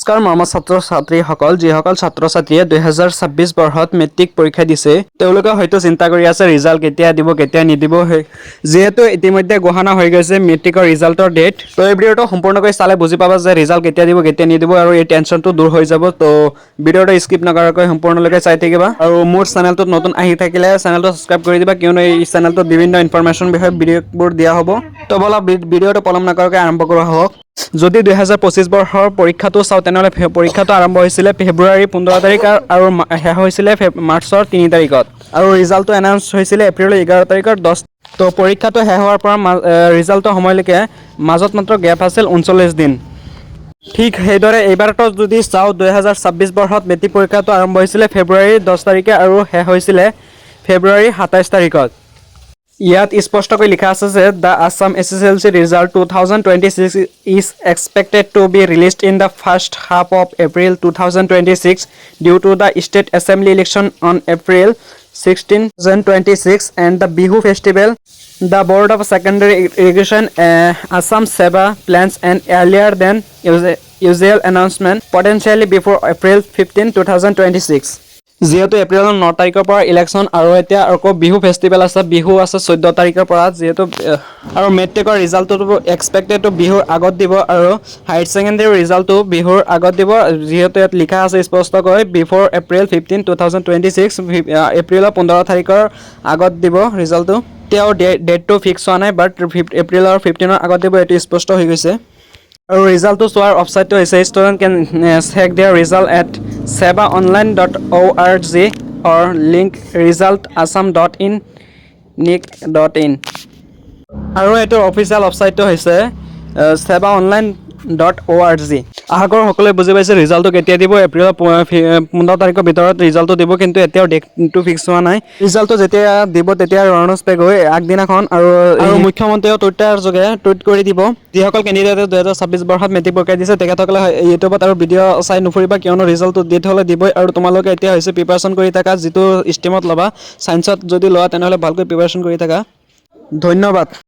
নমস্কাৰ মৰমৰ ছাত্ৰ ছাত্ৰীসকল, যিসকল ছাত্ৰ ছাত্ৰীয়ে 2026 বৰ্ষত মেট্ৰিক পৰীক্ষা দিছে তেওঁলোকে হয়তো চিন্তা কৰি আছে ৰিজাল্ট কেতিয়া দিব কেতিয়া নিদিব। যিহেতু ইতিমধ্যে ঘোষণা হৈ গৈছে মেট্ৰিকৰ ৰিজাল্টৰ ডেট, তো এই ভিডিঅ'টো সম্পূৰ্ণকৈ চালে বুজি পাবা যে ৰিজাল্ট কেতিয়া দিব কেতিয়া নিদিব আৰু এই টেনশ্যনটো দূৰ হৈ যাব। তো ভিডিঅ'টো স্কিপ নকৰাকৈ সম্পূৰ্ণলৈকে চাই থাকিবা আৰু মোৰ চেনেলটোত নতুন আহি থাকিলে চেনেলটো ছাবস্ক্ৰাইব কৰি দিবা, কিয়নো এই চেনেলটোত বিভিন্ন ইনফৰমেশ্যন বিষয়ে ভিডিঅ'বোৰ দিয়া হ'ব। তো বলা ভিডিঅ'টো পলম নকৰাকৈ আৰম্ভ কৰা হওক। যদি 2025 বৰ্ষৰ পৰীক্ষাটো চাওঁ তেনেহ'লে পৰীক্ষাটো আৰম্ভ হৈছিলে ফেব্ৰুৱাৰী 15 তাৰিখ আৰু শেষ হৈছিলে মাৰ্চৰ 3 তাৰিখত, আৰু ৰিজাল্টটো এনাউন্স হৈছিলে এপ্ৰিলৰ 11 তাৰিখৰ 10। তো পৰীক্ষাটো শেষ হোৱাৰ পৰা ৰিজাল্টৰ সময়লৈকে মাজত মাত্ৰ গেপ আছিল 39 দিন। ঠিক সেইদৰে এইবাৰতো যদি চাওঁ 2026 বৰ্ষত মেট্ৰিক পৰীক্ষাটো আৰম্ভ হৈছিলে ফেব্ৰুৱাৰী 10 তাৰিখে আৰু শেষ হৈছিলে ফেব্ৰুৱাৰী 27 তাৰিখত। ইয়াত স্পষ্টকৈ লিখা আছে যে the Assam SSLC result 2026 is expected to be released in the first half of April 2026 due to the state assembly election on April 16, 2026 and the Bihu festival. The Board of Secondary Education Assam Seva plans an earlier than usual announcement potentially before April 15, 2026. যিহেতু এপ্ৰিলৰ 9 তাৰিখৰ পৰা election আৰু এতিয়া আকৌ Bihu festival আছে, বিহু আছে 14 তাৰিখৰ পৰা, যিহেতু আৰু মেট্ৰিকৰ ৰিজাল্টটো এক্সপেক্টেডটো বিহুৰ আগত দিব আৰু হায়াৰ ছেকেণ্ডেৰী ৰিজাল্টটো বিহুৰ আগত দিব। যিহেতু ইয়াত লিখা আছে স্পষ্টকৈ বিফৰ এপ্ৰিল 15, 2026, এপ্ৰিলৰ 15 তাৰিখৰ আগত দিব ৰিজাল্টটো। তেওঁ ডেটটো ফিক্স হোৱা নাই, বাট এপ্ৰিলৰ 15ৰ আগত দিব, এইটো স্পষ্ট হৈ গৈছে। আৰু ৰিজাল্টটো চোৱাৰ ৱেবছাইটটো হৈছে student can check their result at sevaonline.org or link resultassam.in.nic.in। আৰু এইটো অফিচিয়েল ৱেবছাইটটো হৈছে sevaonline.org। আশা কৰোঁ সকলোৱে বুজি পাইছে ৰিজাল্টটো কেতিয়া দিব। এপ্ৰিলৰ 15 তাৰিখৰ ভিতৰত ৰিজাল্টটো দিব, কিন্তু এতিয়াও ডেটটো ফিক্স হোৱা নাই। ৰিজাল্টটো যেতিয়া দিব তেতিয়া ৰণোজ পেগুৱে আগদিনাখন আৰু মুখ্যমন্ত্ৰীয়েও টুইটাৰ যোগে টুইট কৰি দিব। যিসকল কেণ্ডিডেটে 2026 বৰ্ষত মেট্ৰিক পৰীক্ষা দিছে তেখেতসকলে ইউটিউবত আৰু ভিডিঅ' চাই নুফুৰিবা, কিয়নো ৰিজাল্টটো ডেট হ'লে দিবই। আৰু তোমালোকে এতিয়া হৈছে প্ৰিপাৰেশ্যন কৰি থাকা, যিটো ষ্ট্ৰীমত ল'বা। ছায়েন্সত যদি লোৱা তেনেহ'লে ভালকৈ প্ৰিপাৰেশ্যন কৰি থাকা। ধন্যবাদ।